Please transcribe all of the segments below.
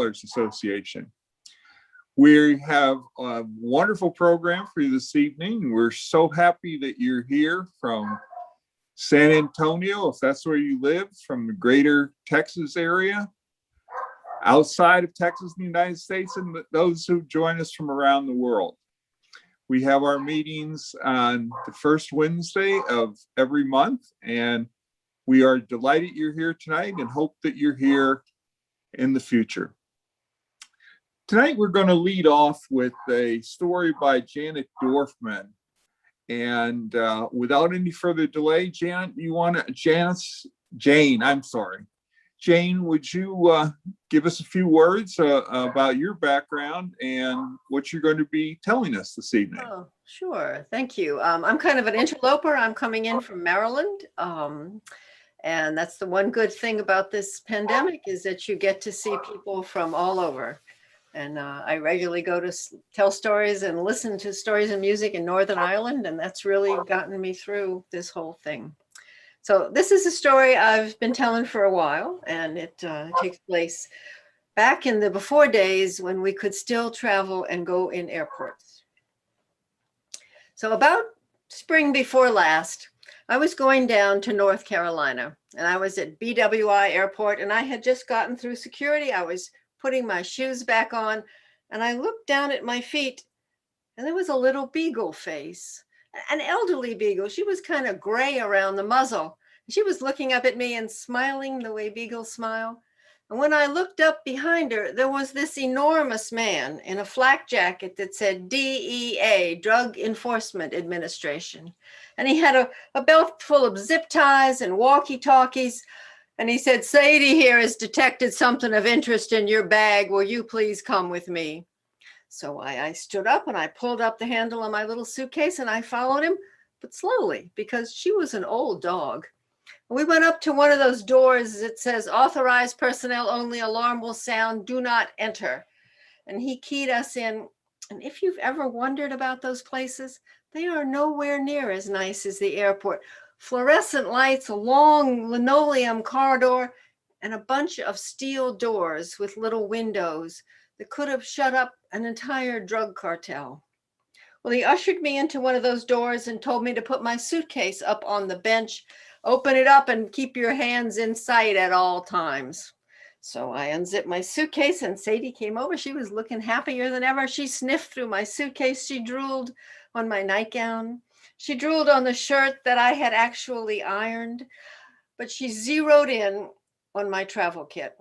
Scholars Association. We have a wonderful program for you this evening. We're so happy that you're here from San Antonio, if that's where you live, from the greater Texas area, outside of Texas in the United States, and those who join us from around the world. We have our meetings on the first Wednesday of every month, and we are delighted you're here tonight and hope that you're here in the future. Tonight, we're going to lead off with a story by Janet Dorfman. And without any further delay, Jane, would you give us a few words about your background and what you're going to be telling us this evening? Oh, sure. Thank you. I'm kind of an interloper. I'm coming in from Maryland. And that's the one good thing about this pandemic is that you get to see people from all over. And I regularly go to tell stories and listen to stories and music in Northern Ireland. And that's really gotten me through this whole thing. So this is a story I've been telling for a while, and it takes place back in the before days when we could still travel and go in airports. So about spring before last, I was going down to North Carolina, and I was at BWI Airport, and I had just gotten through security. I was putting my shoes back on, and I looked down at my feet, and there was a little beagle face, an elderly beagle. She was kind of gray around the muzzle. She was looking up at me and smiling the way beagles smile. And when I looked up behind her, there was this enormous man in a flak jacket that said DEA, Drug Enforcement Administration. And he had a belt full of zip ties and walkie-talkies. And he said, "Sadie here has detected something of interest in your bag. Will you please come with me?" So I stood up and I pulled up the handle on my little suitcase and I followed him, but slowly, because she was an old dog. We went up to one of those doors that says, "Authorized personnel only, alarm will sound, do not enter." And he keyed us in. And if you've ever wondered about those places, they are nowhere near as nice as the airport. Fluorescent lights, a long linoleum corridor, and a bunch of steel doors with little windows that could have shut up an entire drug cartel. Well, he ushered me into one of those doors and told me to put my suitcase up on the bench, open it up, and keep your hands in sight at all times. So I unzipped my suitcase and Sadie came over. She was looking happier than ever. She sniffed through my suitcase. She drooled on my nightgown. She drooled on the shirt that I had actually ironed, but she zeroed in on my travel kit.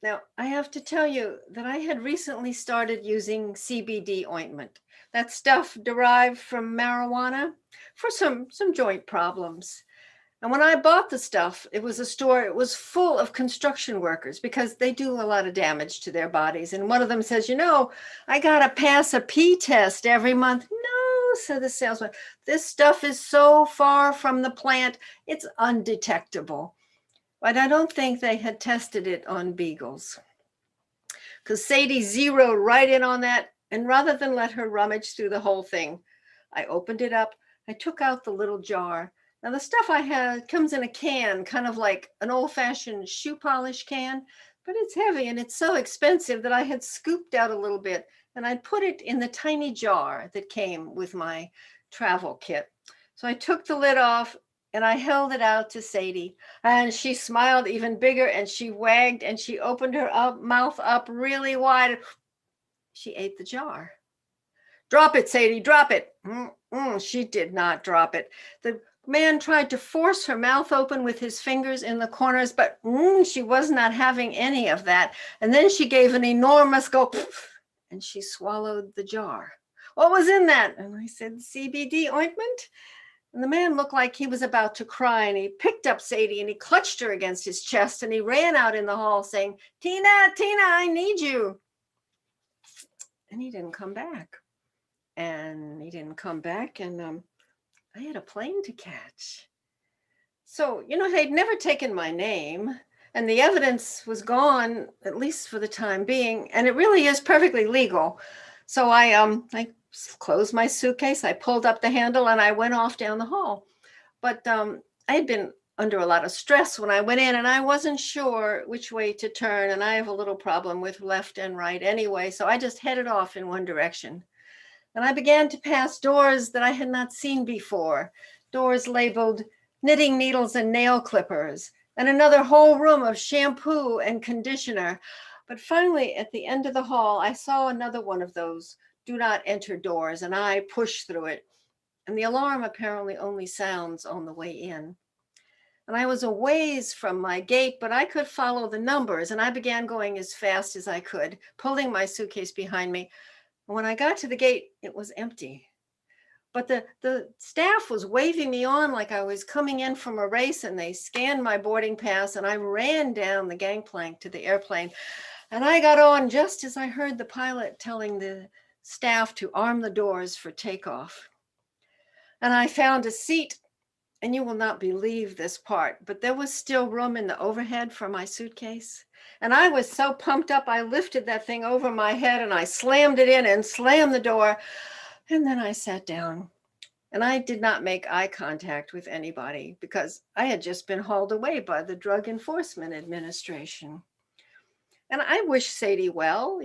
Now, I have to tell you that I had recently started using CBD ointment, that stuff derived from marijuana, for some joint problems. And when I bought the stuff, it was a store, it was full of construction workers because they do a lot of damage to their bodies. And one of them says, I got to pass a pee test every month. No, said the salesman, this stuff is so far from the plant, it's undetectable. But I don't think they had tested it on beagles. Because Sadie zeroed right in on that. And rather than let her rummage through the whole thing, I opened it up. I took out the little jar. Now the stuff I had comes in a can, kind of like an old-fashioned shoe polish can, but it's heavy and it's so expensive that I had scooped out a little bit and I'd put it in the tiny jar that came with my travel kit. So I took the lid off and I held it out to Sadie, and she smiled even bigger and she wagged and she opened her mouth up really wide. She ate the jar. "Drop it, Sadie, drop it." She did not drop it. The man tried to force her mouth open with his fingers in the corners, but she was not having any of that. And then she gave an enormous gulp and she swallowed the jar. "What was in that?" And I said, "CBD ointment." And the man looked like he was about to cry, and he picked up Sadie and he clutched her against his chest and he ran out in the hall saying, Tina, I need you." And he didn't come back. And I had a plane to catch. So, they'd never taken my name and the evidence was gone, at least for the time being. And it really is perfectly legal. So I closed my suitcase, I pulled up the handle and I went off down the hall. But I had been under a lot of stress when I went in, and I wasn't sure which way to turn. And I have a little problem with left and right anyway. So I just headed off in one direction. And I began to pass doors that I had not seen before, doors labeled knitting needles and nail clippers, and another whole room of shampoo and conditioner. But finally, at the end of the hall, I saw another one of those do not enter doors, and I pushed through it. And the alarm apparently only sounds on the way in. And I was a ways from my gate, but I could follow the numbers, and I began going as fast as I could, pulling my suitcase behind me. And when I got to the gate, it was empty. But the staff was waving me on like I was coming in from a race, and they scanned my boarding pass, and I ran down the gangplank to the airplane. And I got on just as I heard the pilot telling the staff to arm the doors for takeoff. And I found a seat, and you will not believe this part, but there was still room in the overhead for my suitcase. And I was so pumped up, I lifted that thing over my head and I slammed it in and slammed the door. And then I sat down, and I did not make eye contact with anybody because I had just been hauled away by the Drug Enforcement Administration. And I wish Sadie well,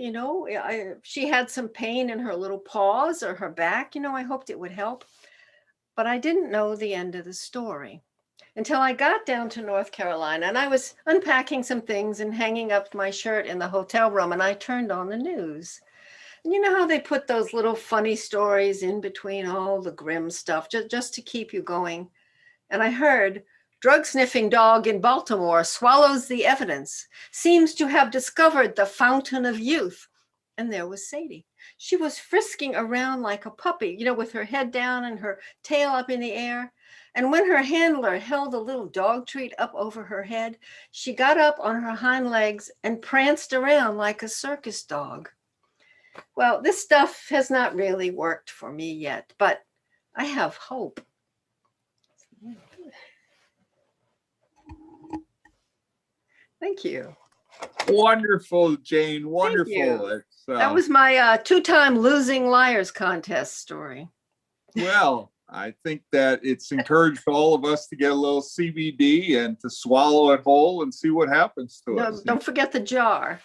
she had some pain in her little paws or her back, I hoped it would help. But I didn't know the end of the story until I got down to North Carolina, and I was unpacking some things and hanging up my shirt in the hotel room, and I turned on the news. And you know how they put those little funny stories in between all the grim stuff, just to keep you going. And I heard, drug sniffing dog in Baltimore swallows the evidence, seems to have discovered the fountain of youth. And there was Sadie. She was frisking around like a puppy, with her head down and her tail up in the air. And when her handler held a little dog treat up over her head, she got up on her hind legs and pranced around like a circus dog. Well, this stuff has not really worked for me yet, but I have hope. Thank you. Wonderful, Jane. Wonderful. It's, that was my two-time losing liars contest story. Well, I think that it's encouraged all of us to get a little CBD and to swallow it whole and see what happens to us. Don't forget the jar.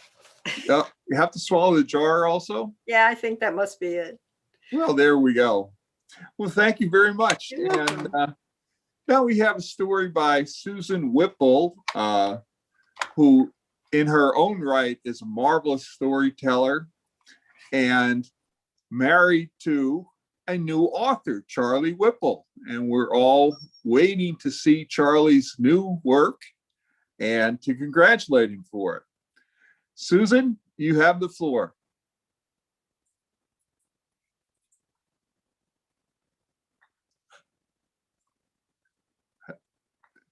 You have to swallow the jar also? Yeah, I think that must be it. Well, there we go. Well, thank you very much. And now we have a story by Susan Whipple, who in her own right is a marvelous storyteller and married to a new author, Charlie Whipple. And we're all waiting to see Charlie's new work and to congratulate him for it. Susan, you have the floor.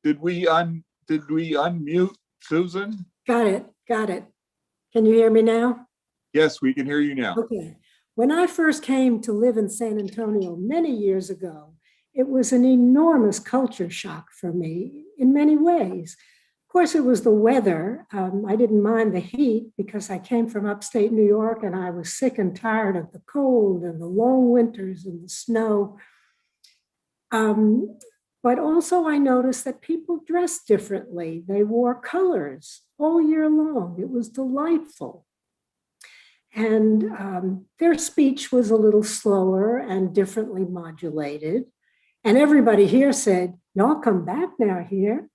Did we unmute Susan? Got it. Can you hear me now? Yes, we can hear you now. Okay. When I first came to live in San Antonio many years ago, it was an enormous culture shock for me in many ways. Of course, it was the weather. I didn't mind the heat because I came from upstate New York and I was sick and tired of the cold and the long winters and the snow. But also I noticed that people dressed differently. They wore colors all year long. It was delightful. And their speech was a little slower and differently modulated. And everybody here said, y'all come back now here.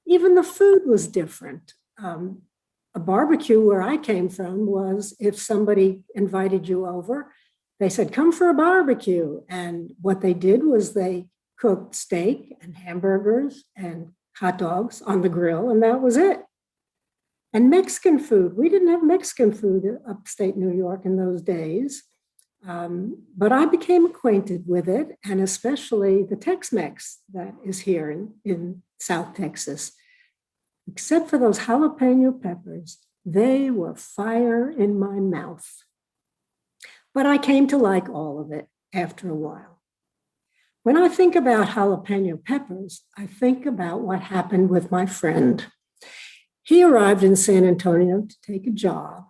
Even the food was different. A barbecue where I came from was if somebody invited you over, they said, come for a barbecue. And what they did was they cooked steak and hamburgers and hot dogs on the grill, and that was it. And Mexican food, we didn't have Mexican food in upstate New York in those days, but I became acquainted with it, and especially the Tex-Mex that is here in South Texas. Except for those jalapeno peppers, they were fire in my mouth. But I came to like all of it after a while. When I think about jalapeno peppers, I think about what happened with my friend. He arrived in San Antonio to take a job,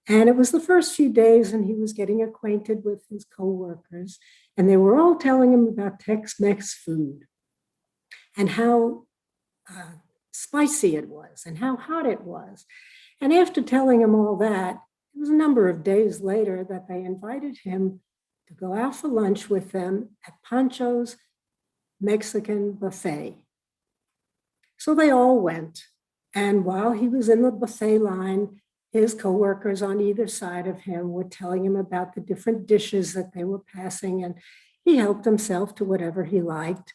and it was the first few days and he was getting acquainted with his coworkers, and they were all telling him about Tex-Mex food. and how spicy it was and how hot it was. And after telling him all that, it was a number of days later that they invited him to go out for lunch with them at Pancho's Mexican buffet. So they all went. And while he was in the buffet line, his coworkers on either side of him were telling him about the different dishes that they were passing, and he helped himself to whatever he liked,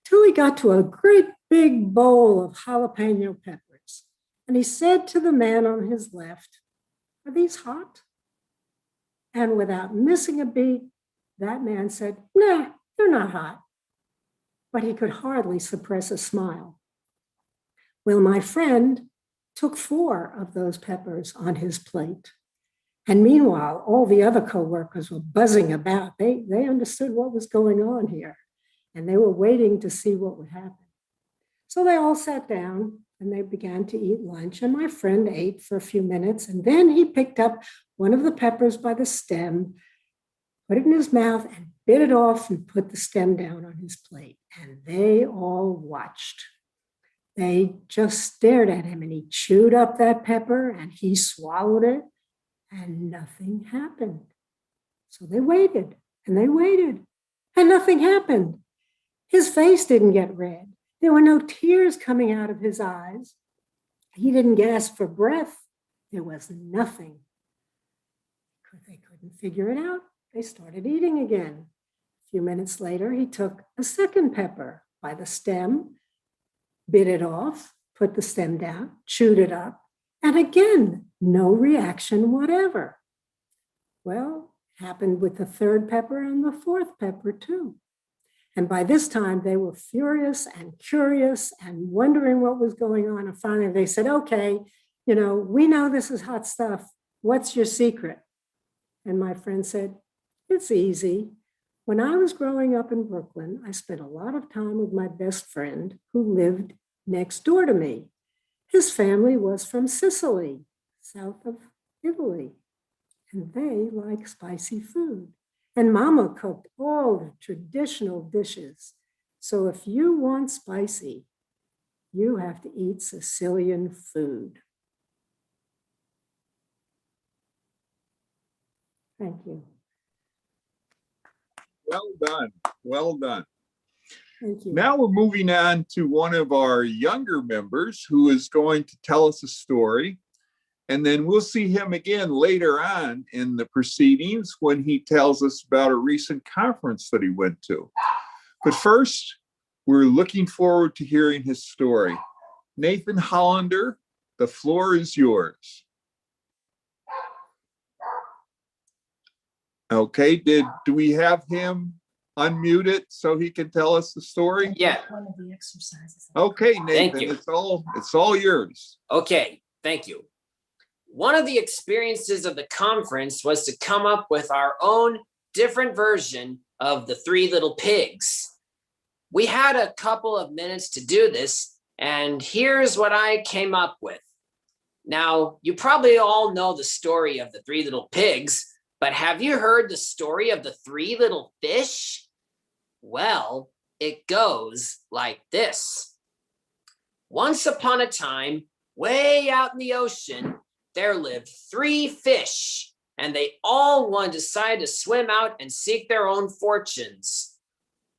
till he got to a great big bowl of jalapeno peppers. And he said to the man on his left, "Are these hot?" And without missing a beat, that man said, "Nah, they're not hot." But he could hardly suppress a smile. Well, my friend took 4 of those peppers on his plate. And meanwhile, all the other coworkers were buzzing about. They understood what was going on here, and they were waiting to see what would happen. So they all sat down and they began to eat lunch. And my friend ate for a few minutes, and then he picked up one of the peppers by the stem, put it in his mouth, and bit it off and put the stem down on his plate. And they all watched. They just stared at him, and he chewed up that pepper and he swallowed it, and nothing happened. So they waited and they waited, and nothing happened. His face didn't get red. There were no tears coming out of his eyes. He didn't gasp for breath. There was nothing. They couldn't figure it out. They started eating again. A few minutes later, he took a second pepper by the stem, bit it off, put the stem down, chewed it up, and again, no reaction whatever. Well, it happened with the third pepper and the fourth pepper too. And by this time, they were furious and curious and wondering what was going on. And finally, they said, "Okay, we know this is hot stuff. What's your secret?" And my friend said, "It's easy. When I was growing up in Brooklyn, I spent a lot of time with my best friend who lived next door to me. His family was from Sicily, south of Italy, and they like spicy food. And Mama cooked all the traditional dishes. So if you want spicy, you have to eat Sicilian food." Thank you. Well done. Well done. Thank you. Now we're moving on to one of our younger members who is going to tell us a story. And then we'll see him again later on in the proceedings when he tells us about a recent conference that he went to. But first, we're looking forward to hearing his story. Nathan Holinar, the floor is yours. Okay, do we have him unmuted so he can tell us the story? Yeah. One of the exercises. Okay, Thank Nathan, you. it's all yours. Okay, thank you. One of the experiences of the conference was to come up with our own different version of the 3 Little Pigs. We had a couple of minutes to do this, and here's what I came up with. Now, you probably all know the story of the 3 Little Pigs, but have you heard the story of the 3 Little Fish? Well, it goes like this. Once upon a time, way out in the ocean, there lived 3 fish, and they all decided to swim out and seek their own fortunes.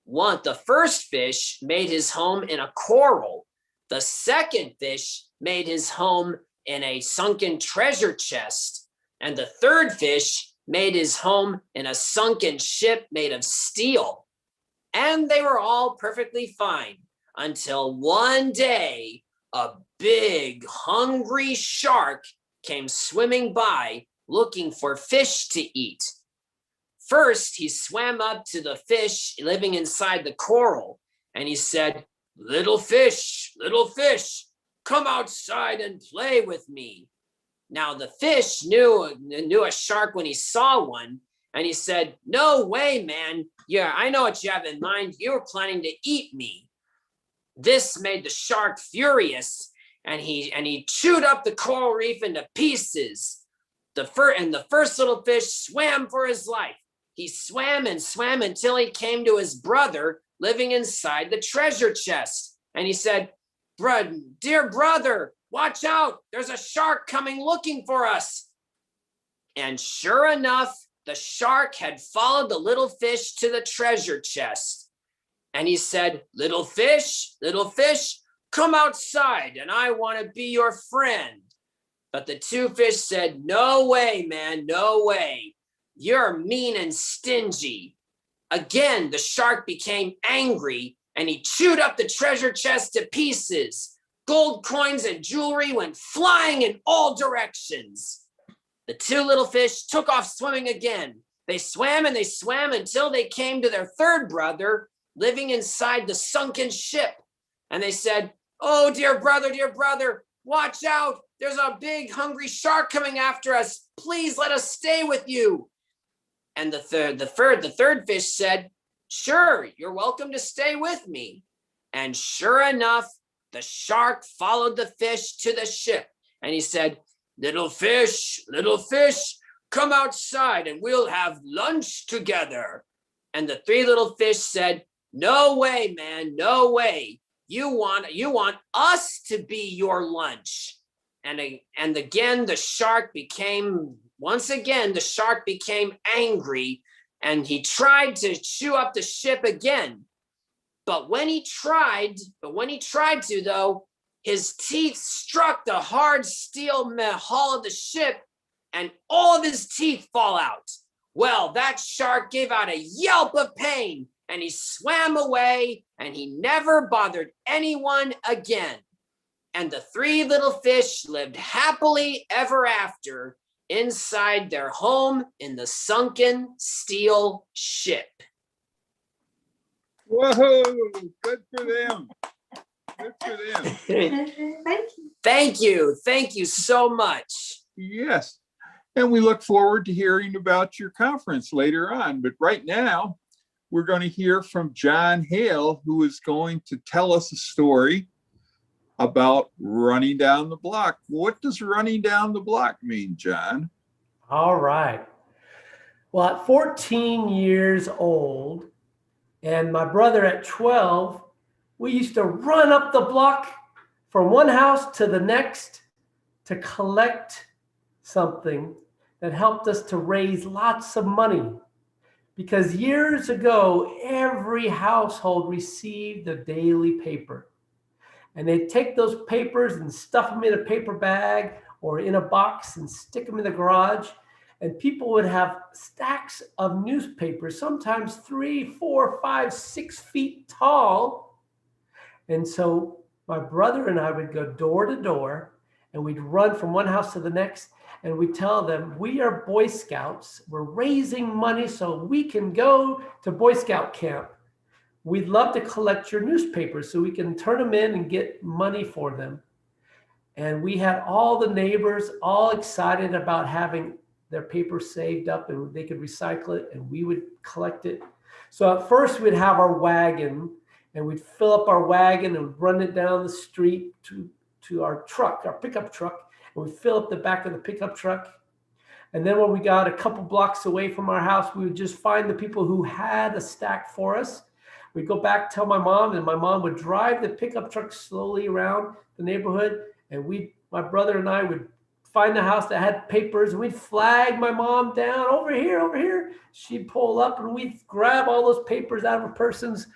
The first fish made his home in a coral. The second fish made his home in a sunken treasure chest. And the third fish made his home in a sunken ship made of steel. And they were all perfectly fine until one day, a big, hungry shark came swimming by looking for fish to eat. First, he swam up to the fish living inside the coral, and he said, little fish, come outside and play with me." Now, the fish knew a shark when he saw one, and he said, "No way, man. Yeah, I know what you have in mind. You're planning to eat me." This made the shark furious, and he chewed up the coral reef into pieces. The first little fish swam for his life. He swam and swam until he came to his brother, living inside the treasure chest. And he said, dear brother, watch out. There's a shark coming looking for us. And sure enough, the shark had followed the little fish to the treasure chest. And he said, little fish, come outside and I want to be your friend. But the two fish said, no way, man, no way. You're mean and stingy. Again, the shark became angry and he chewed up the treasure chest to pieces. Gold coins and jewelry went flying in all directions. The two little fish took off swimming again. They swam and they swam until they came to their third brother living inside the sunken ship. And they said, oh, dear brother, watch out. There's a big hungry shark coming after us. Please let us stay with you. And the third fish said, sure, you're welcome to stay with me. And sure enough, the shark followed the fish to the ship. And he said, little fish, come outside and we'll have lunch together. And the three little fish said, no way, man, no way. You want us to be your lunch. And again, the shark became angry and he tried to chew up the ship again. But when he tried to, though, his teeth struck the hard steel hull of the ship and all of his teeth fall out. Well, that shark gave out a yelp of pain and he swam away and he never bothered anyone again. And the three little fish lived happily ever after inside their home in the sunken steel ship. Whoa, good for them. Good for them. Thank you. Thank you so much. Yes. And we look forward to hearing about your conference later on. But right now, we're going to hear from John Hale, who is going to tell us a story about running down the block. What does running down the block mean, John? All right. Well, at 14 years old, and my brother at 12, we used to run up the block from one house to the next to collect something that helped us to raise lots of money. Because years ago, every household received a daily paper. And they'd take those papers and stuff them in a paper bag or in a box and stick them in the garage. And people would have stacks of newspapers, sometimes 3, 4, 5, 6 feet tall. And so my brother and I would go door to door and we'd run from one house to the next. And we tell them, we are Boy Scouts. We're raising money so we can go to Boy Scout camp. We'd love to collect your newspapers so we can turn them in and get money for them. And we had all the neighbors all excited about having their paper saved up and they could recycle it and we would collect it. So at first we'd have our wagon and we'd fill up our wagon and run it down the street to our truck, our pickup truck. And we'd fill up the back of the pickup truck. And then when we got a couple blocks away from our house, we would just find the people who had a stack for us. We'd go back, tell my mom, and my mom would drive the pickup truck slowly around the neighborhood. And my brother and I would find the house that had papers and we'd flag my mom down, over here. She'd pull up and we'd grab all those papers out of a person's,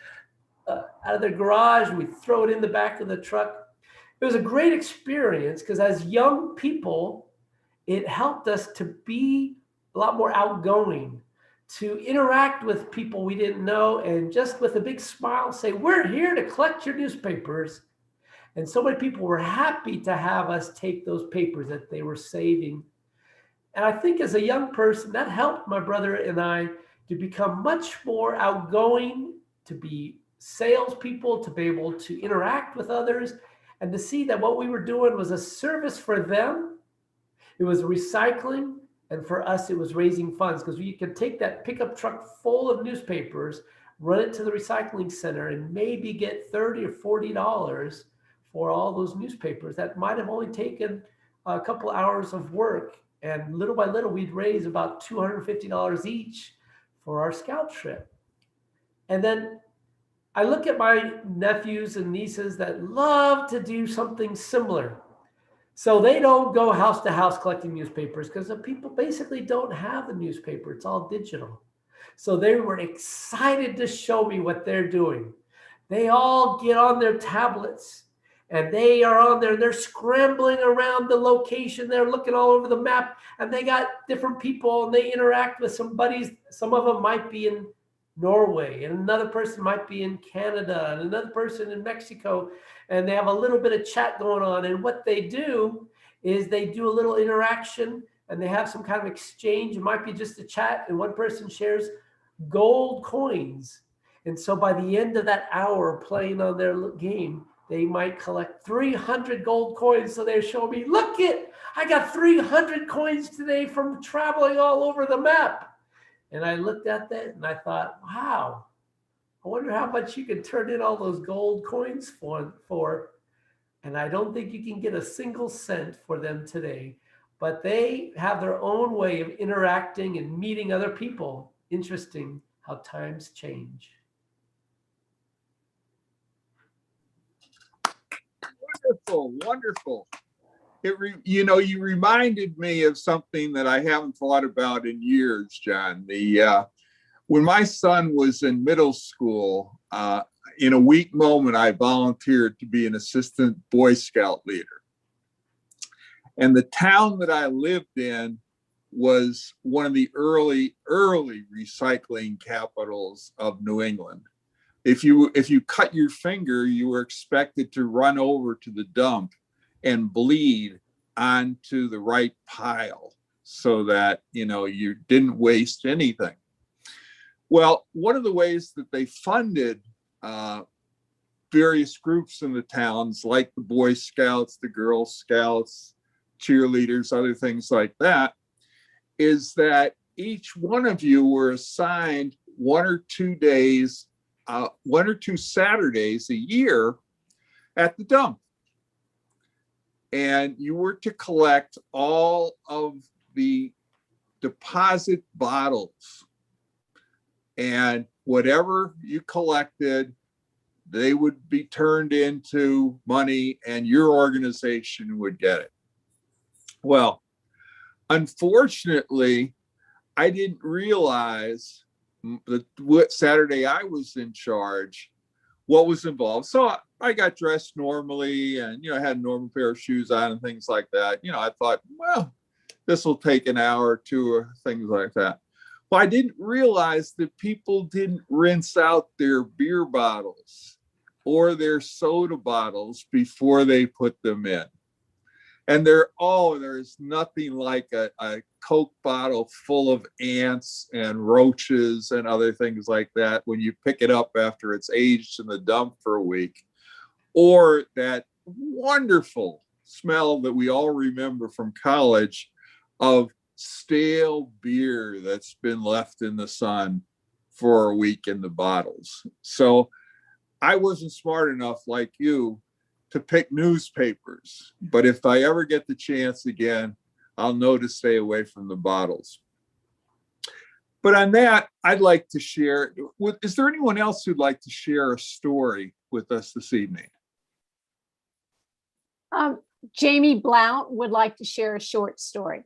out of their garage. We'd throw it in the back of the truck. It was a great experience because as young people, it helped us to be a lot more outgoing, to interact with people we didn't know and just with a big smile say, we're here to collect your newspapers. And so many people were happy to have us take those papers that they were saving. And I think as a young person, that helped my brother and I to become much more outgoing, to be salespeople, to be able to interact with others, and to see that what we were doing was a service for them. It was recycling. And for us, it was raising funds because you could take that pickup truck full of newspapers, run it to the recycling center, and maybe get $30 or $40 for all those newspapers. That might have only taken a couple hours of work. And little by little, we'd raise about $250 each for our scout trip. And then I look at my nephews and nieces that love to do something similar. So they don't go house to house collecting newspapers because the people basically don't have the newspaper. It's all digital. So they were excited to show me what they're doing. They all get on their tablets and they are on there. They're scrambling around the location. They're looking all over the map and they got different people and they interact with some buddies. Some of them might be in Norway and another person might be in Canada and another person in Mexico. And they have a little bit of chat going on. And what they do is they do a little interaction and they have some kind of exchange. It might be just a chat and one person shares gold coins. And so by the end of that hour playing on their game, they might collect 300 gold coins. So they're showing me, look it, I got 300 coins today from traveling all over the map. And I looked at that and I thought, wow, I wonder how much you can turn in all those gold coins for. And I don't think you can get a single cent for them today, but they have their own way of interacting and meeting other people. Interesting how times change. Wonderful, wonderful. You reminded me of something that I haven't thought about in years, John. When my son was in middle school, in a weak moment, I volunteered to be an assistant Boy Scout leader. And the town that I lived in was one of the early recycling capitals of New England. If you cut your finger, you were expected to run over to the dump and bleed onto the right pile so that, you didn't waste anything. Well, one of the ways that they funded various groups in the towns, like the Boy Scouts, the Girl Scouts, cheerleaders, other things like that, is that each one of you were assigned 1 or 2 days, 1 or 2 Saturdays a year at the dump. And you were to collect all of the deposit bottles. And whatever you collected, they would be turned into money and your organization would get it. Well, unfortunately, I didn't realize that what Saturday I was in charge, what was involved. So I got dressed normally and, I had a normal pair of shoes on and things like that. I thought, well, this will take an hour or two or things like that. Well, I didn't realize that people didn't rinse out their beer bottles or their soda bottles before they put them in. And there's nothing like a Coke bottle full of ants and roaches and other things like that when you pick it up after it's aged in the dump for a week. Or that wonderful smell that we all remember from college of stale beer that's been left in the sun for a week in the bottles. So I wasn't smart enough like you to pick newspapers, but if I ever get the chance again, I'll know to stay away from the bottles. But on that, I'd like to share, is there anyone else who'd like to share a story with us this evening? Jamie Blount would like to share a short story.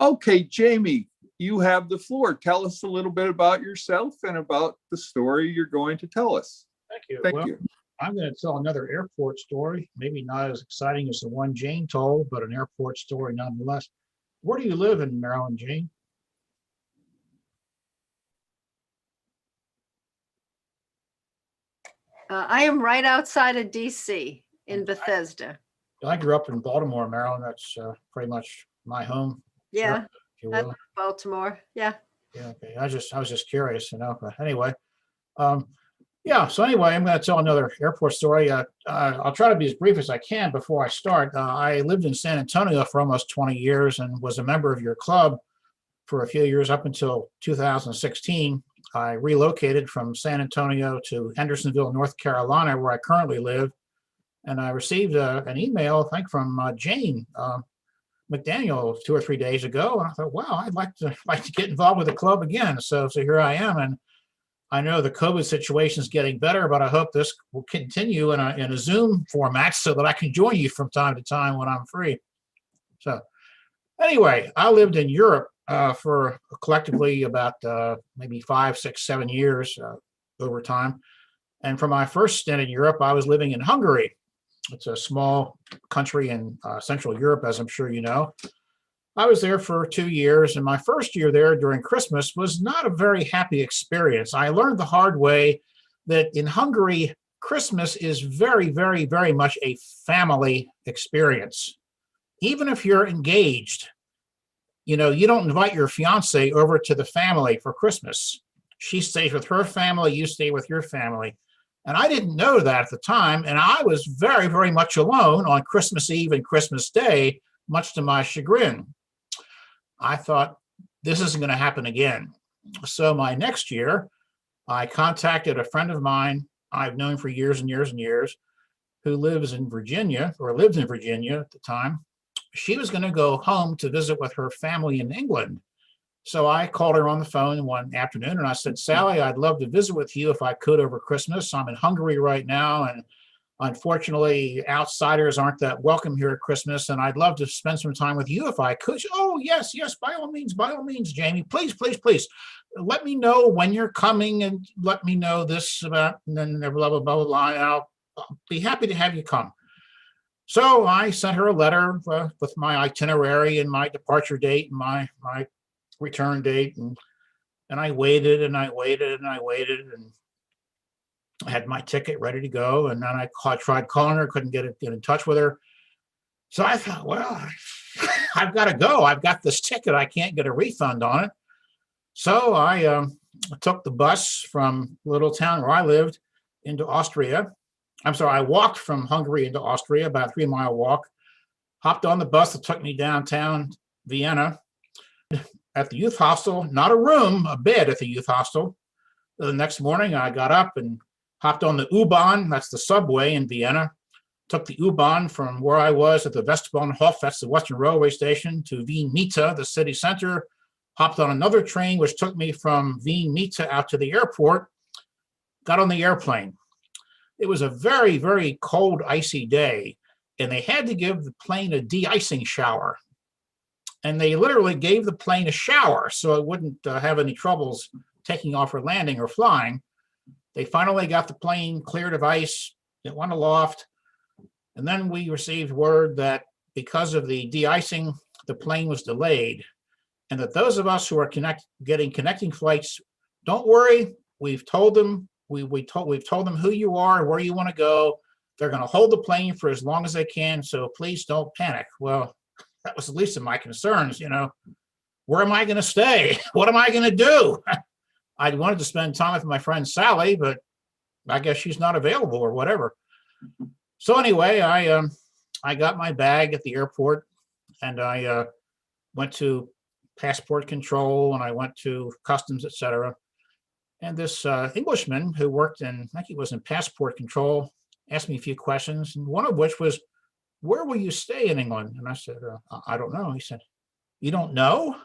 Okay, Jamie, you have the floor. Tell us a little bit about yourself and about the story you're going to tell us. Thank you. Thank you. I'm going to tell another airport story, maybe not as exciting as the one Jane told, but an airport story nonetheless. Where do you live in Maryland, Jane? I am right outside of DC in Bethesda. I grew up in Baltimore, Maryland. That's pretty much my home. Yeah, If you I will. love Baltimore. Yeah. Yeah, okay. I was just curious, but anyway. So anyway, I'm going to tell another airport story. I'll try to be as brief as I can before I start. I lived in San Antonio for almost 20 years and was a member of your club for a few years up until 2016. I relocated from San Antonio to Hendersonville, North Carolina, where I currently live. And I received an email, I think, from Jane McDaniel 2 or 3 days ago. And I thought, wow, I'd like to get involved with the club again. So here I am. And I know the COVID situation is getting better, but I hope this will continue in a Zoom format so that I can join you from time to time when I'm free. So anyway, I lived in Europe for collectively about maybe 5, 6, 7 years over time. And for my first stint in Europe, I was living in Hungary. It's a small country in Central Europe, as I'm sure you know. I was there for 2 years, and my first year there during Christmas was not a very happy experience. I learned the hard way that in Hungary, Christmas is very, very, very much a family experience. Even if you're engaged, you know, you don't invite your fiance over to the family for Christmas. She stays with her family, you stay with your family. And I didn't know that at the time, and I was very, very much alone on Christmas Eve and Christmas Day, much to my chagrin. I thought, this isn't going to happen again. So my next year, I contacted a friend of mine I've known for years and years and years, who lives in Virginia, or lived in Virginia at the time. She was going to go home to visit with her family in England. So I called her on the phone one afternoon and I said, Sally, I'd love to visit with you if I could over Christmas. I'm in Hungary right now, and unfortunately, outsiders aren't that welcome here at Christmas, and I'd love to spend some time with you if I could. Oh, yes, by all means, Jamie, please, please, please. Let me know when you're coming and let me know this about, and then blah, blah, blah, blah, blah. And I'll be happy to have you come. So I sent her a letter with my itinerary and my departure date and my return date. And I waited and I waited and I waited, and I had my ticket ready to go, and then I tried calling her, couldn't get in touch with her. So I thought, well, I've got to go. I've got this ticket. I can't get a refund on it. So I took the bus from the little town where I lived into Austria. I'm sorry, I walked from Hungary into Austria, about a 3-mile walk, hopped on the bus that took me downtown Vienna. At the youth hostel, not a room, a bed at the youth hostel. The next morning, I got up and hopped on the U-Bahn, that's the subway in Vienna, took the U-Bahn from where I was at the Westbahnhof, that's the Western Railway Station, to Wien Mitte, the city center, hopped on another train, which took me from Wien Mitte out to the airport, got on the airplane. It was a very, very cold, icy day, and they had to give the plane a de-icing shower. And they literally gave the plane a shower so it wouldn't have any troubles taking off or landing or flying. They finally got the plane cleared of ice. It went aloft. And then we received word that because of the de-icing, the plane was delayed. And that those of us who are getting connecting flights, don't worry. We've told them, we've told them who you are, where you want to go. They're going to hold the plane for as long as they can. So please don't panic. Well, that was the least of my concerns. You know, where am I going to stay? What am I going to do? I wanted to spend time with my friend Sally, but I guess she's not available or whatever. So anyway, I got my bag at the airport, and I went to passport control, and I went to customs, etc. And this Englishman who worked in, I think he was in passport control, asked me a few questions, and one of which was, where will you stay in England? And I said, I don't know. He said, you don't know?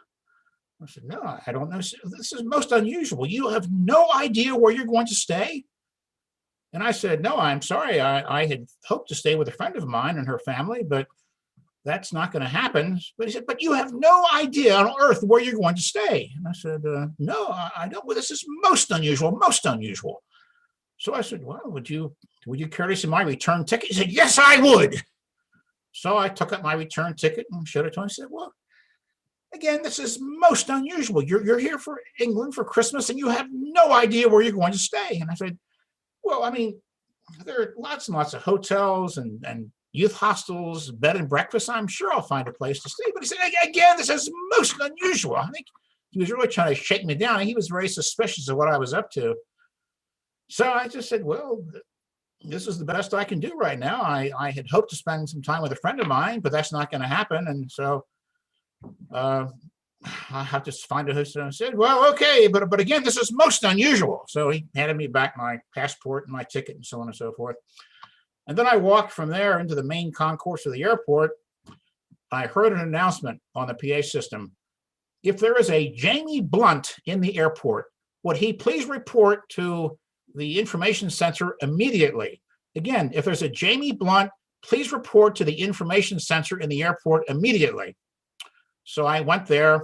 I said, no, I don't know. This is most unusual. You have no idea where you're going to stay? And I said, no, I'm sorry. I had hoped to stay with a friend of mine and her family, but that's not going to happen. But he said, but you have no idea on earth where you're going to stay. And I said, no, I don't. Well, this is most unusual, most unusual. So I said, well, would you care to see my return ticket? He said, yes, I would. So I took up my return ticket and showed it to him. He said, well, again, this is most unusual. You're here for England for Christmas and you have no idea where you're going to stay. And I said, well, I mean, there are lots and lots of hotels and youth hostels, bed and breakfast. I'm sure I'll find a place to stay. But he said, again, this is most unusual. I think he was really trying to shake me down. And he was very suspicious of what I was up to. So I just said, well, this is the best I can do right now. I had hoped to spend some time with a friend of mine, but that's not going to happen. And so I have to find a host. And I said, well, okay, but again, this is most unusual. So he handed me back my passport and my ticket and so on and so forth. And then I walked from there into the main concourse of the airport. I heard an announcement on the PA system. If there is a Jamie Blount in the airport, would he please report to the information center immediately? Again, if there's a Jamie Blount, please report to the information center in the airport immediately. So I went there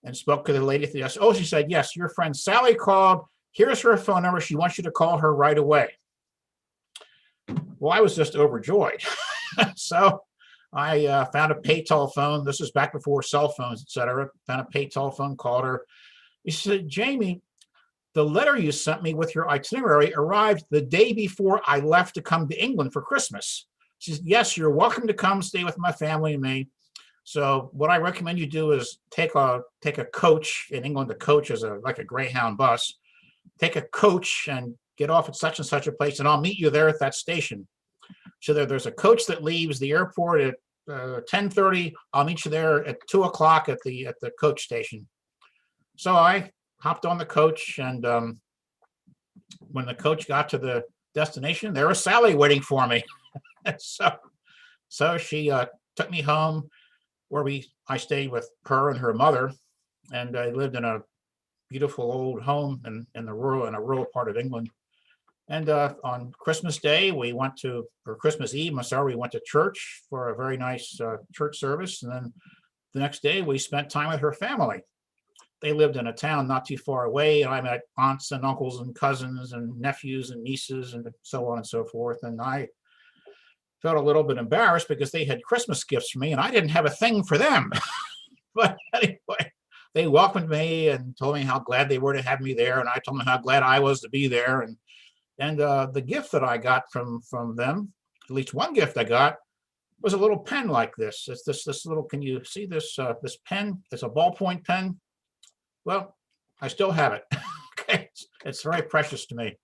and spoke to the lady at the desk. Oh, she said, yes, your friend Sally called. Here's her phone number. She wants you to call her right away. Well, I was just overjoyed. So I found a pay telephone. This is back before cell phones, et cetera. Found a pay telephone, called her. She said, Jamie, the letter you sent me with your itinerary arrived the day before I left to come to England for Christmas. She said, yes, you're welcome to come stay with my family and me. So what I recommend you do is take a coach. In England, a coach is like a Greyhound bus. Take a coach and get off at such and such a place, and I'll meet you there at that station. So there's a coach that leaves the airport at 10:30. I'll meet you there at 2 o'clock at the coach station. So I hopped on the coach, and when the coach got to the destination, there was Sally waiting for me. So she took me home, where I stayed with her and her mother, and I lived in a beautiful old home in a rural part of England. And on Christmas Day, Christmas Eve, we went to church for a very nice church service. And then the next day, we spent time with her family. They lived in a town not too far away, and I met aunts and uncles and cousins and nephews and nieces and so on and so forth. And I felt a little bit embarrassed because they had Christmas gifts for me, and I didn't have a thing for them. But anyway, they welcomed me and told me how glad they were to have me there, and I told them how glad I was to be there. And the gift that I got from them, at least one gift I got, was a little pen like this. It's this little. Can you see this? This pen? It's a ballpoint pen. Well, I still have it. Okay, it's very precious to me.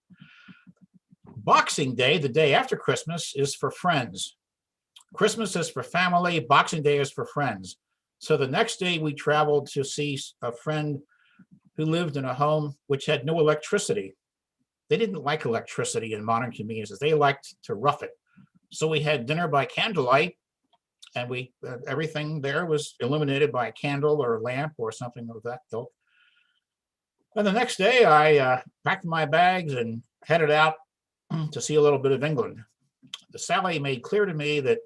Boxing Day, the day after Christmas, is for friends. Christmas is for family. Boxing Day is for friends. So the next day we traveled to see a friend who lived in a home which had no electricity. They didn't like electricity in modern conveniences. They liked to rough it. So we had dinner by candlelight, and everything there was illuminated by a candle or a lamp or something of that ilk. And the next day I packed my bags and headed out to see a little bit of England. Sally made clear to me that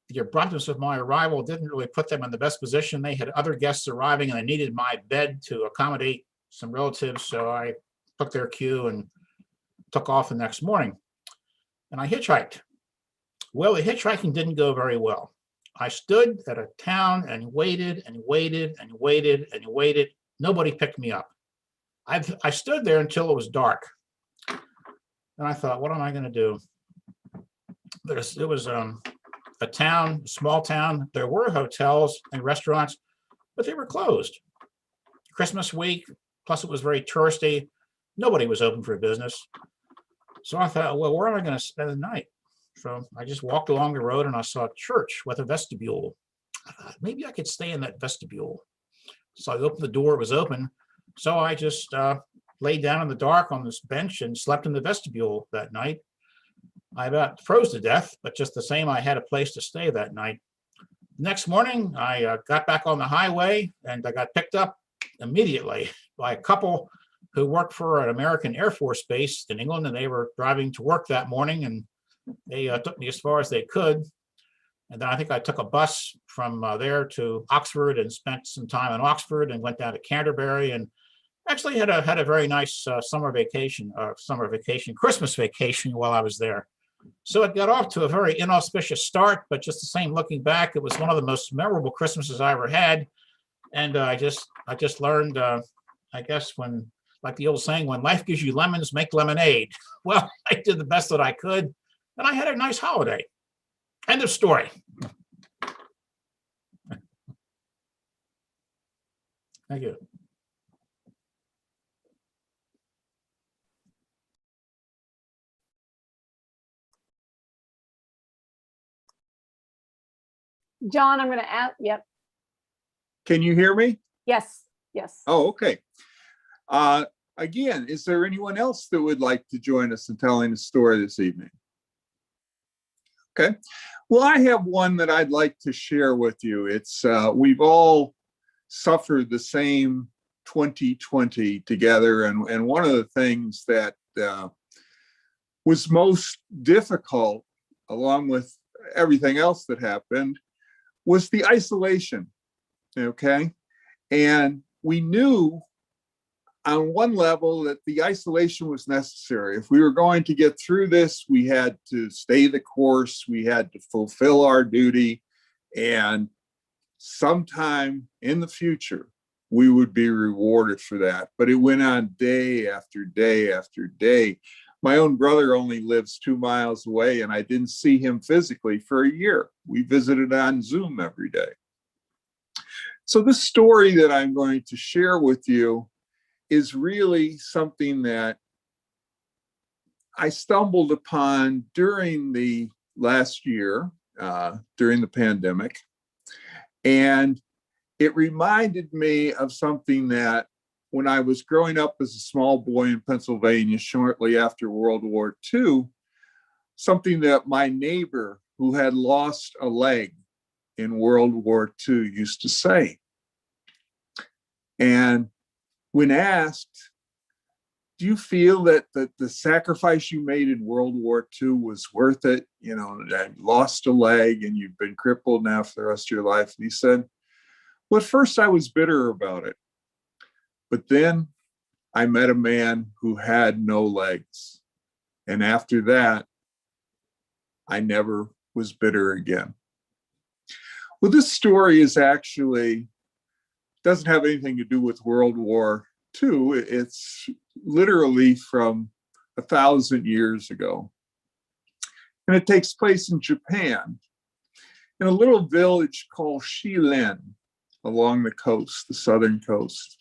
the abruptness of my arrival didn't really put them in the best position. They had other guests arriving, and I needed my bed to accommodate some relatives. So I took their cue and took off the next morning. And I hitchhiked. Well, the hitchhiking didn't go very well. I stood at a town and waited and waited and waited and waited. Nobody picked me up. I stood there until it was dark. And I thought, what am I going to do? It was a small town. There were hotels and restaurants, but they were closed. Christmas week, plus it was very touristy. Nobody was open for business. So I thought, well, where am I going to spend the night? So I just walked along the road and I saw a church with a vestibule. I thought, maybe I could stay in that vestibule. So I opened the door, it was open. So I just laid down in the dark on this bench and slept in the vestibule that night. I about froze to death, but just the same, I had a place to stay that night. Next morning, I got back on the highway and I got picked up immediately by a couple who worked for an American Air Force base in England, and they were driving to work that morning, and they took me as far as they could. And then I think I took a bus from there to Oxford and spent some time in Oxford and went down to Canterbury and actually had a very nice Christmas vacation while I was there. So it got off to a very inauspicious start, but just the same, looking back, it was one of the most memorable Christmases I ever had. And I just learned, I guess, when, like the old saying, when life gives you lemons, make lemonade. Well, I did the best that I could, and I had a nice holiday. End of story. Thank you. John, I'm going to ask. Yep. Can you hear me? Yes. Yes. Oh, okay. Again, is there anyone else that would like to join us in telling a story this evening? Okay. Well, I have one that I'd like to share with you. It's we've all suffered the same 2020 together. And one of the things that was most difficult, along with everything else that happened, was the isolation. Okay. And we knew on one level that the isolation was necessary. If we were going to get through this, we had to stay the course, we had to fulfill our duty, and sometime in the future, we would be rewarded for that. But it went on day after day after day. My own brother only lives 2 miles away, and I didn't see him physically for a year. We visited on Zoom every day. So this story that I'm going to share with you is really something that I stumbled upon during the last year, during the pandemic. And it reminded me of something that when I was growing up as a small boy in Pennsylvania, shortly after World War II, something that my neighbor who had lost a leg in World War II used to say. And when asked, do you feel that the sacrifice you made in World War II was worth it? You know, I lost a leg and you've been crippled now for the rest of your life. And he said, well, at first I was bitter about it. But then I met a man who had no legs. And after that, I never was bitter again. Well, this story is actually, doesn't have anything to do with World War II. It's literally from 1,000 years ago. And it takes place in Japan, in a little village called Shilen along the coast, the southern coast.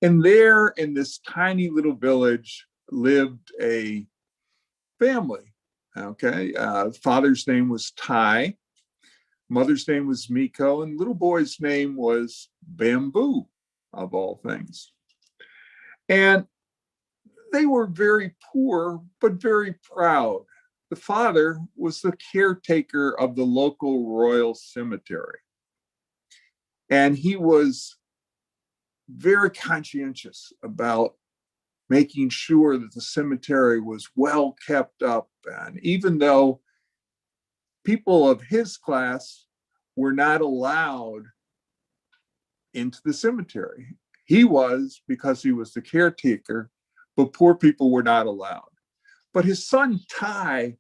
And there in this tiny little village lived a family, okay? Father's name was Tai, mother's name was Miko, and little boy's name was Bamboo, of all things. And they were very poor, but very proud. The father was the caretaker of the local royal cemetery. And he was very conscientious about making sure that the cemetery was well kept up. And even though people of his class were not allowed into the cemetery, he was, because he was the caretaker, but poor people were not allowed. But his son Tai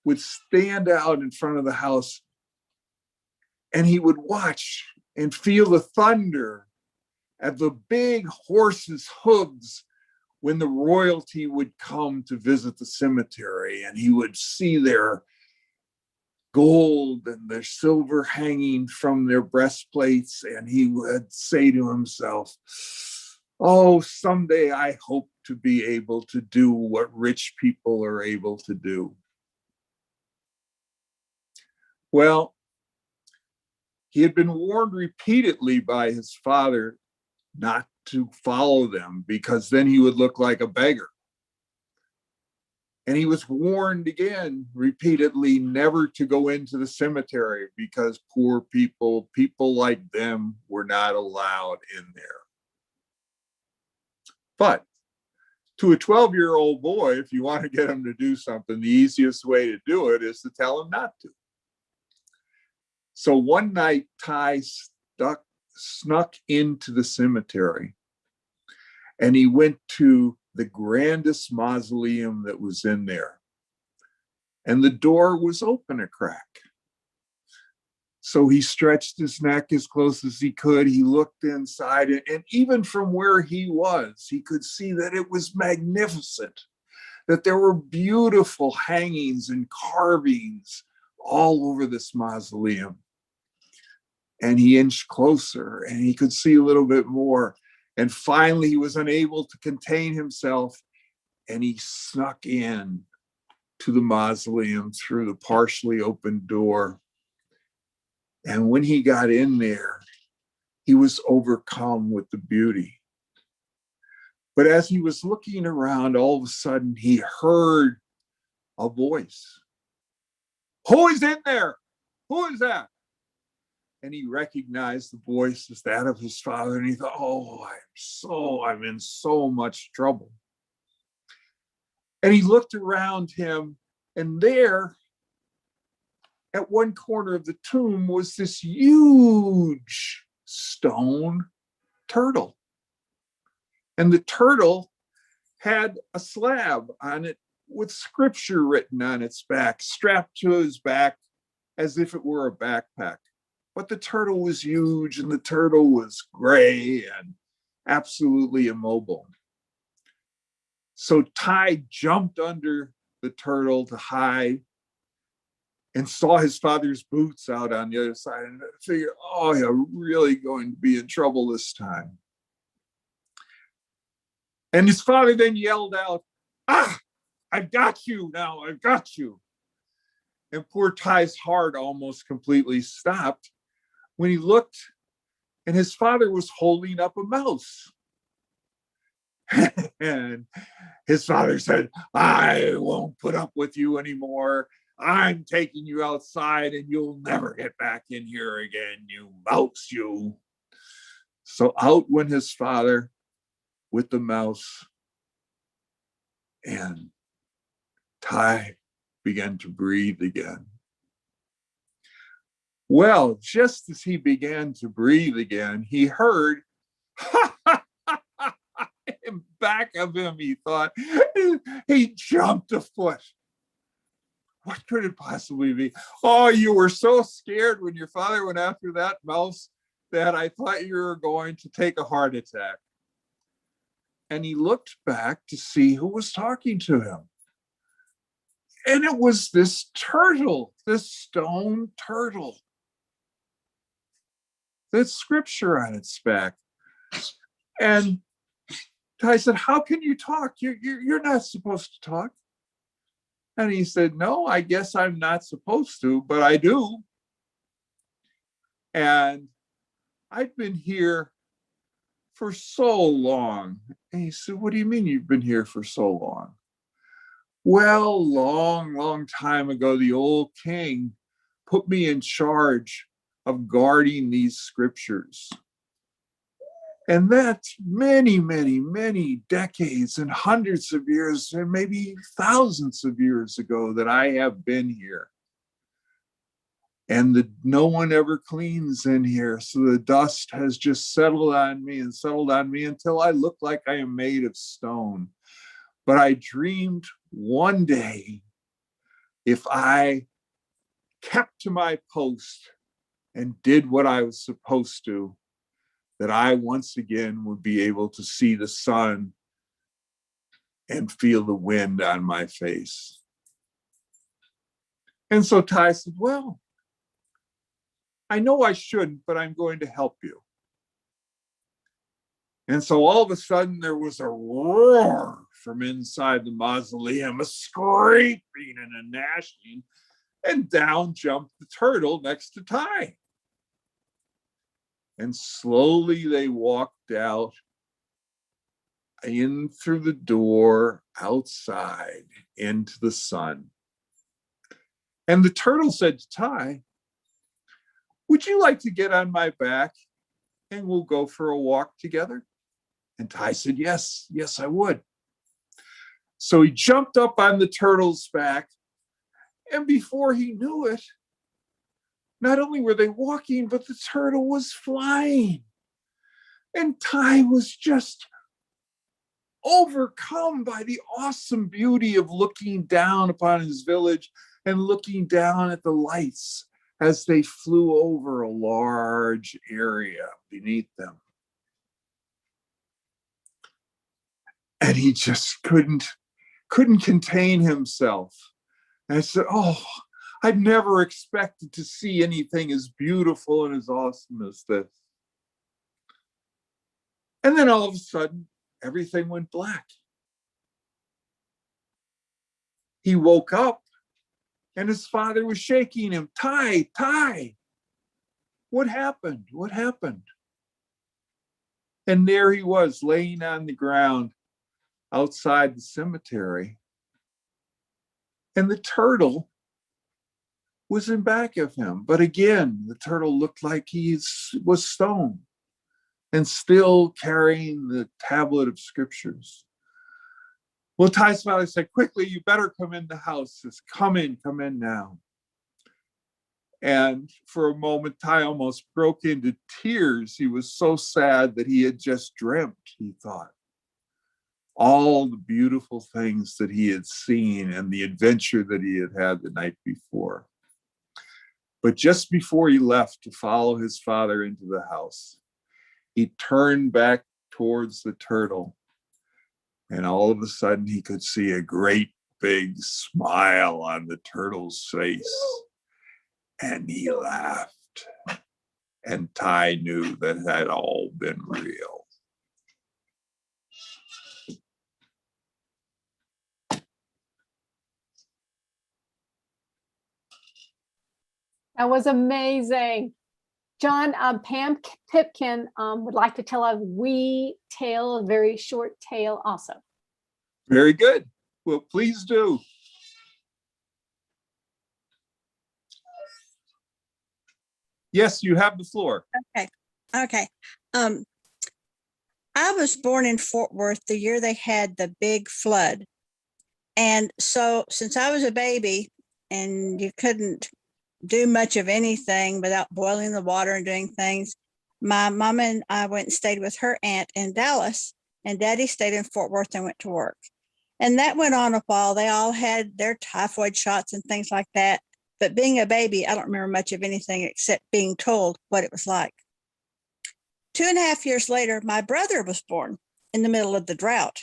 would stand out in front of the house and he would watch and feel the thunder of the big horses' hooves when the royalty would come to visit the cemetery, and he would see their gold and their silver hanging from their breastplates, and he would say to himself, oh, someday I hope to be able to do what rich people are able to do. Well, he had been warned repeatedly by his father not to follow them because then he would look like a beggar. And he was warned again repeatedly never to go into the cemetery because poor people, people like them, were not allowed in there. But to a 12-year-old boy, if you want to get him to do something, the easiest way to do it is to tell him not to. So one night, Tai snuck into the cemetery and he went to the grandest mausoleum that was in there. And the door was open a crack. So he stretched his neck as close as he could. He looked inside, and even from where he was, he could see that it was magnificent, that there were beautiful hangings and carvings all over this mausoleum. And he inched closer and he could see a little bit more. And finally, he was unable to contain himself and he snuck in to the mausoleum through the partially open door. And when he got in there, he was overcome with the beauty. But as he was looking around, all of a sudden, he heard a voice. Who is in there? Who is that? and he recognized the voice as that of his father, and he thought, oh, I'm in so much trouble. And he looked around him, and there at one corner of the tomb was this huge stone turtle. And the turtle had a slab on it with scripture written on its back, strapped to his back as if it were a backpack. But the turtle was huge, and the turtle was gray and absolutely immobile. So Ty jumped under the turtle to hide and saw his father's boots out on the other side and figured, oh, you're really going to be in trouble this time. And his father then yelled out, ah, I've got you now, I've got you. And poor Ty's heart almost completely stopped when he looked, and his father was holding up a mouse. And his father said, I won't put up with you anymore. I'm taking you outside, and you'll never get back in here again, you mouse, you. So out went his father with the mouse, and Ty began to breathe again. Well, just as he began to breathe again, he heard, in back of him, he thought, he jumped a foot. What could it possibly be? Oh, you were so scared when your father went after that mouse that I thought you were going to take a heart attack. And he looked back to see who was talking to him. And it was this turtle, this stone turtle. There's scripture on its back. And I said, how can you talk? You're not supposed to talk. And he said, no, I guess I'm not supposed to, but I do. And I've been here for so long. And he said, what do you mean you've been here for so long? Well, long time ago, the old king put me in charge of guarding these scriptures. And that's many decades and hundreds of years, and maybe thousands of years ago that I have been here. And no one ever cleans in here. So the dust has just settled on me until I look like I am made of stone. But I dreamed one day, if I kept to my post and did what I was supposed to, that I once again would be able to see the sun and feel the wind on my face. And so Ty said, well, I know I shouldn't, but I'm going to help you. And so all of a sudden there was a roar from inside the mausoleum, a scraping and a gnashing, and down jumped the turtle next to Ty. And slowly they walked out in through the door outside into the sun. And the turtle said to Ty, would you like to get on my back and we'll go for a walk together? And Ty said, yes, I would. So he jumped up on the turtle's back, and before he knew it, not only were they walking, but the turtle was flying. And Ty was just overcome by the awesome beauty of looking down upon his village and looking down at the lights as they flew over a large area beneath them. And he just couldn't contain himself. And I said, oh, I'd never expected to see anything as beautiful and as awesome as this. And then all of a sudden, everything went black. He woke up and his father was shaking him. Ty, what happened? What happened? And there he was laying on the ground outside the cemetery. And the turtle was in back of him. But again, the turtle looked like he was stone and still carrying the tablet of scriptures. Well, Ty's father said, quickly, you better come in the house. Says, come in now. And for a moment, Ty almost broke into tears. He was so sad that he had just dreamt, he thought. All the beautiful things that he had seen and the adventure that he had had the night before. But just before he left to follow his father into the house, he turned back towards the turtle, and all of a sudden he could see a great big smile on the turtle's face, and he laughed, and Ty knew that it had all been real. That was amazing. John, Pam Pipkin would like to tell a wee tale, a very short tale also. Very good. Well, please do. Yes, you have the floor. Okay. I was born in Fort Worth the year they had the big flood. And so since I was a baby and you couldn't do much of anything without boiling the water and doing things, my mom and I went and stayed with her aunt in Dallas, and Daddy stayed in Fort Worth and went to work. And that went on a while. They all had their typhoid shots and things like that. But being a baby, I don't remember much of anything except being told what it was like. 2.5 years later, my brother was born in the middle of the drought.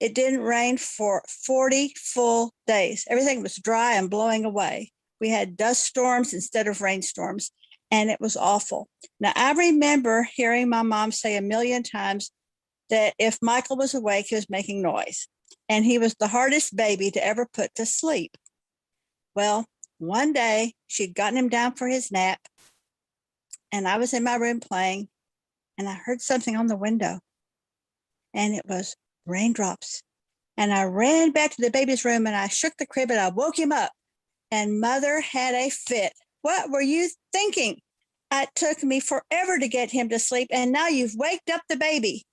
It didn't rain for 40 full days. Everything was dry and blowing away. We had dust storms instead of rainstorms, and it was awful. Now, I remember hearing my mom say 1,000,000 times that if Michael was awake, he was making noise, and he was the hardest baby to ever put to sleep. Well, one day she'd gotten him down for his nap, and I was in my room playing, and I heard something on the window, and it was raindrops. And I ran back to the baby's room, and I shook the crib, and I woke him up. And Mother had a fit. What were you thinking? It took me forever to get him to sleep, and now you've waked up the baby.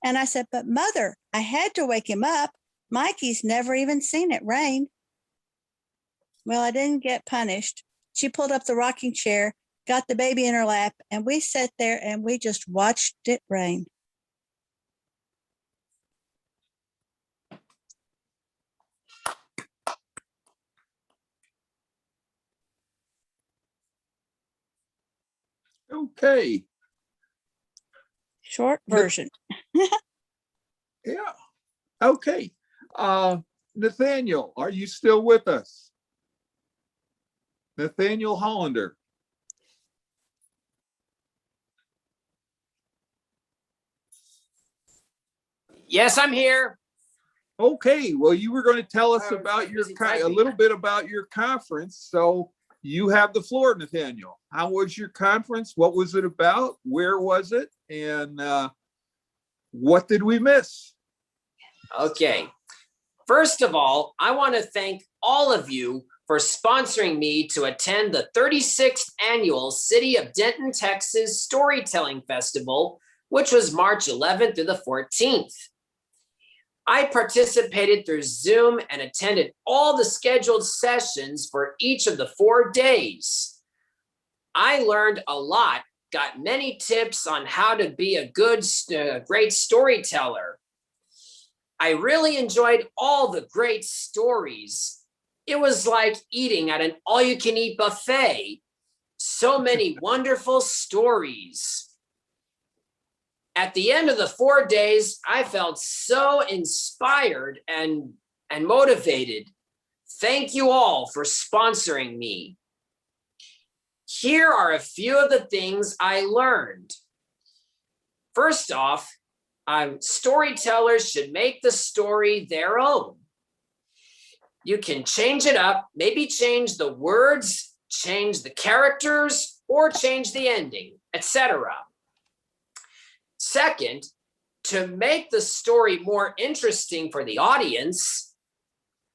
And I said, but Mother, I had to wake him up. Mikey's never even seen it rain. Well, I didn't get punished. She pulled up the rocking chair, got the baby in her lap, and we sat there and we just watched it rain. Okay. Short version. Yeah. Okay. Nathaniel, are you still with us? Nathaniel Holinar. Yes, I'm here. Okay. Well, you were going to tell us I was about your busy typing. a little bit about your conference. So you have the floor, Nathaniel. How was your conference? What was it about? Where was it? And what did we miss? Okay. First of all, I want to thank all of you for sponsoring me to attend the 36th annual City of Denton, Texas Storytelling Festival, which was March 11th through the 14th. I participated through Zoom and attended all the scheduled sessions for each of the 4 days. I learned a lot, got many tips on how to be a great storyteller. I really enjoyed all the great stories. It was like eating at an all-you-can-eat buffet. So many wonderful stories. At the end of the 4 days, I felt so inspired and motivated. Thank you all for sponsoring me. Here are a few of the things I learned. First off, storytellers should make the story their own. You can change it up, maybe change the words, change the characters, or change the ending, etc. Second, to make the story more interesting for the audience,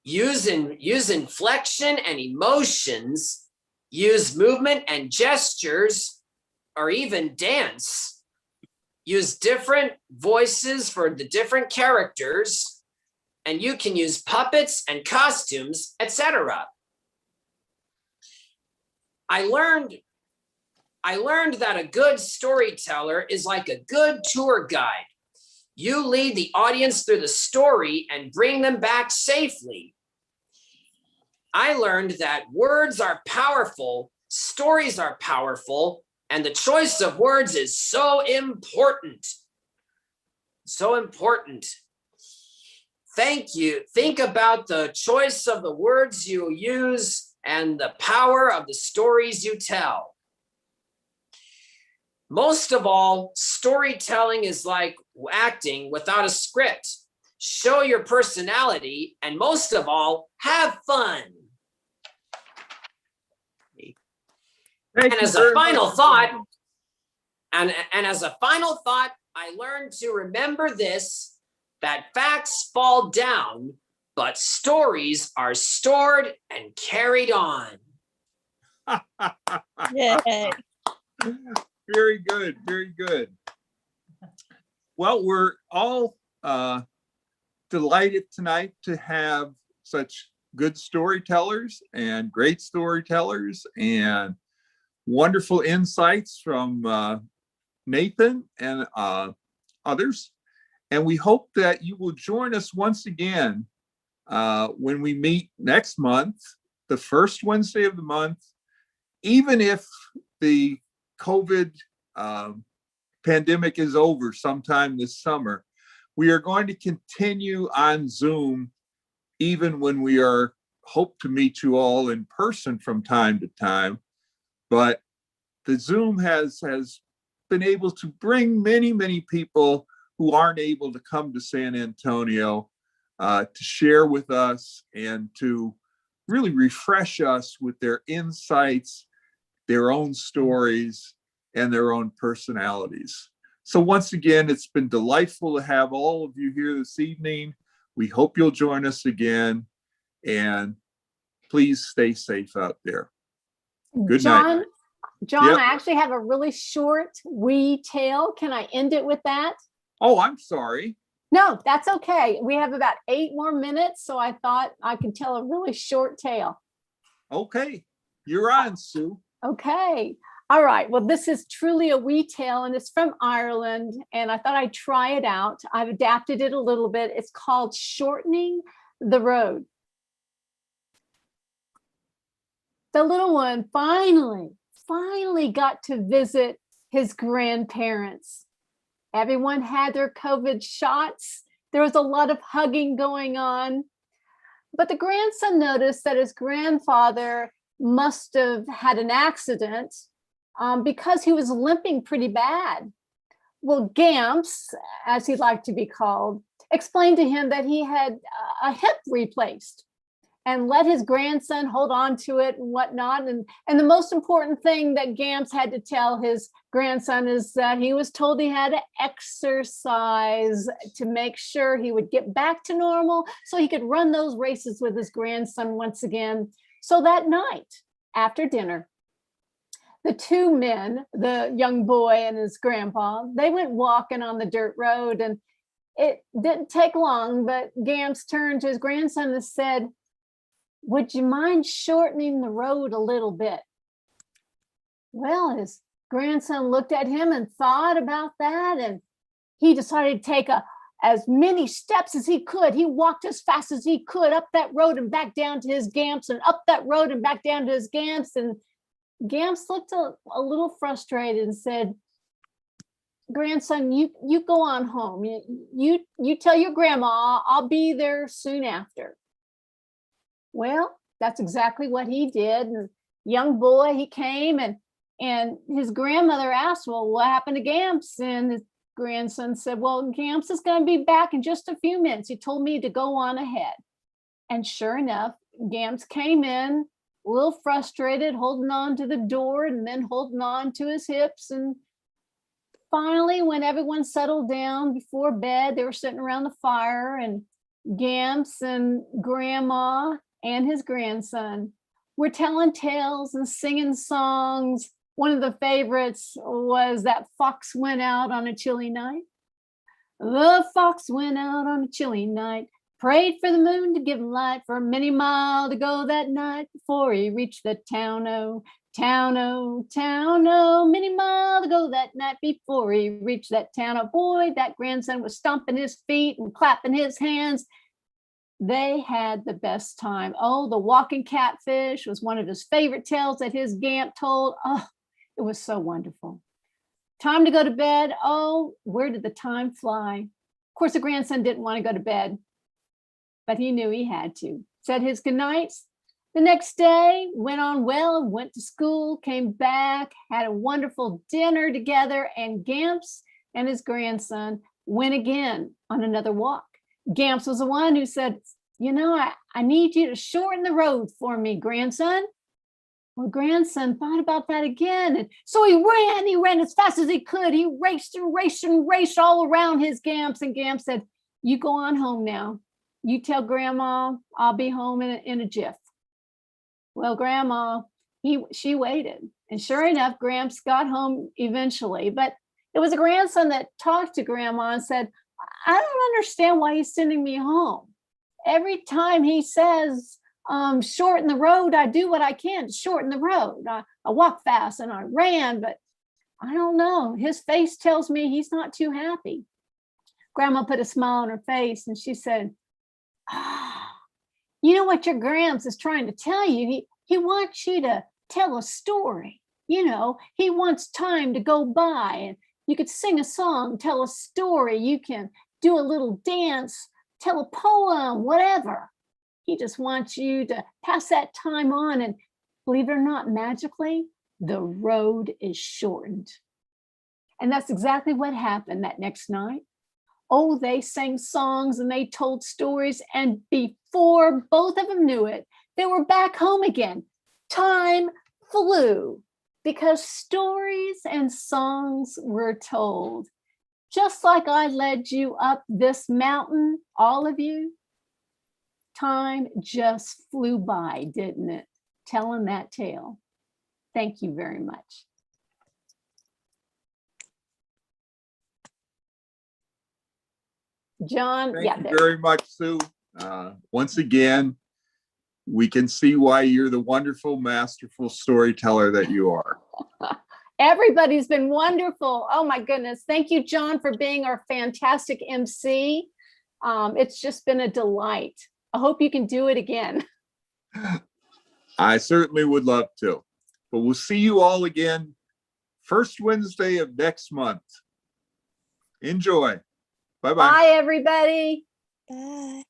use inflection and emotions use movement and gestures, or even dance. Use different voices for the different characters, and you can use puppets and costumes, etc. I learned that a good storyteller is like a good tour guide. You lead the audience through the story and bring them back safely. I learned that words are powerful, stories are powerful, and the choice of words is so important. So important. Thank you. Think about the choice of the words you use and the power of the stories you tell. Most of all, storytelling is like acting without a script. Show your personality, and most of all, have fun. And as a final thought, I learned to remember this, that facts fall down, but stories are stored and carried on. Yay. Very good, very good. Well, we're all delighted tonight to have such good storytellers and great storytellers and wonderful insights from Nathan and others. And we hope that you will join us once again when we meet next month, the first Wednesday of the month, even if the COVID pandemic is over sometime this summer. We are going to continue on Zoom, even when we hope to meet you all in person from time to time. But the Zoom has been able to bring many, many people who aren't able to come to San Antonio to share with us and to really refresh us with their insights, their own stories, and their own personalities. So once again, it's been delightful to have all of you here this evening. We hope you'll join us again, and please stay safe out there. Good night. John, Yep. I actually have a really short wee tale. Can I end it with that? Oh, I'm sorry. No, that's okay. We have about 8 more minutes, so I thought I could tell a really short tale. Okay, you're on, Sue. Okay. All right. Well, this is truly a wee tale, and it's from Ireland, and I thought I'd try it out. I've adapted it a little bit. It's called Shortening the Road. The little one finally got to visit his grandparents. Everyone had their COVID shots. There was a lot of hugging going on. But the grandson noticed that his grandfather must have had an accident because he was limping pretty bad. Well, Gamps, as he liked to be called, explained to him that he had a hip replaced and let his grandson hold on to it and whatnot. And the most important thing that Gamps had to tell his grandson is that he was told he had to exercise to make sure he would get back to normal so he could run those races with his grandson once again. So that night after dinner, the two men, the young boy and his grandpa, they went walking on the dirt road, and it didn't take long, but Gamps turned to his grandson and said, "Would you mind shortening the road a little bit?" Well, his grandson looked at him and thought about that, and he decided to take as many steps as he could. He walked as fast as he could up that road and back down to his Gamps, and up that road and back down to his Gamps. And Gamps looked a little frustrated and said, "Grandson, you go on home. You tell your grandma I'll be there soon after." Well, that's exactly what he did. And young boy, he came, and his grandmother asked, "Well, what happened to Gamps?" And his grandson said, "Well, Gamps is going to be back in just a few minutes. He told me to go on ahead." And sure enough, Gamps came in a little frustrated, holding on to the door and then holding on to his hips. And finally, when everyone settled down before bed, they were sitting around the fire, and Gamps and Grandma and his grandson we're telling tales and singing songs. One of the favorites was that fox went out on a chilly night. The fox went out on a chilly night, prayed for the moon to give him light for many miles to go that night before he reached the town. Oh, town, oh, town, oh, many miles to go that night before he reached that town. Oh boy, that grandson was stomping his feet and clapping his hands. They had the best time. Oh, the walking catfish was one of his favorite tales that his Gamp told. Oh, it was so wonderful. Time to go to bed. Oh, where did the time fly? Of course, the grandson didn't want to go to bed, but he knew he had to. Said his goodnights. The next day went on well, went to school, came back, had a wonderful dinner together, and Gamps and his grandson went again on another walk. Gamps was the one who said, you know, I need you to shorten the road for me, grandson. Well, grandson thought about that again. And so he ran as fast as he could. He raced and raced and raced all around his Gamps. And Gamps said, you go on home now. You tell grandma I'll be home in a jiff. Well, grandma, she waited. And sure enough, Gramps got home eventually. But it was a grandson that talked to grandma and said, I don't understand why he's sending me home. Every time he says, shorten the road, I do what I can to shorten the road. I walk fast and I ran, but I don't know. His face tells me he's not too happy. Grandma put a smile on her face and she said, you know what your Gramps is trying to tell you? He wants you to tell a story. You know, he wants time to go by and you could sing a song, tell a story. You can do a little dance, tell a poem, whatever. He just wants you to pass that time on, and believe it or not, magically, the road is shortened. And that's exactly what happened that next night. Oh, they sang songs and they told stories, and before both of them knew it, they were back home again. Time flew because stories and songs were told. Just like I led you up this mountain, all of you, time just flew by, didn't it? Telling that tale. Thank you very much. John, Thank you very much, Sue. Once again, we can see why you're the wonderful, masterful storyteller that you are. Everybody's been wonderful. Oh my goodness. Thank you, John, for being our fantastic MC. It's just been a delight. I hope you can do it again. I certainly would love to. But we'll see you all again first Wednesday of next month. Enjoy. Bye-bye. Bye, everybody. Bye.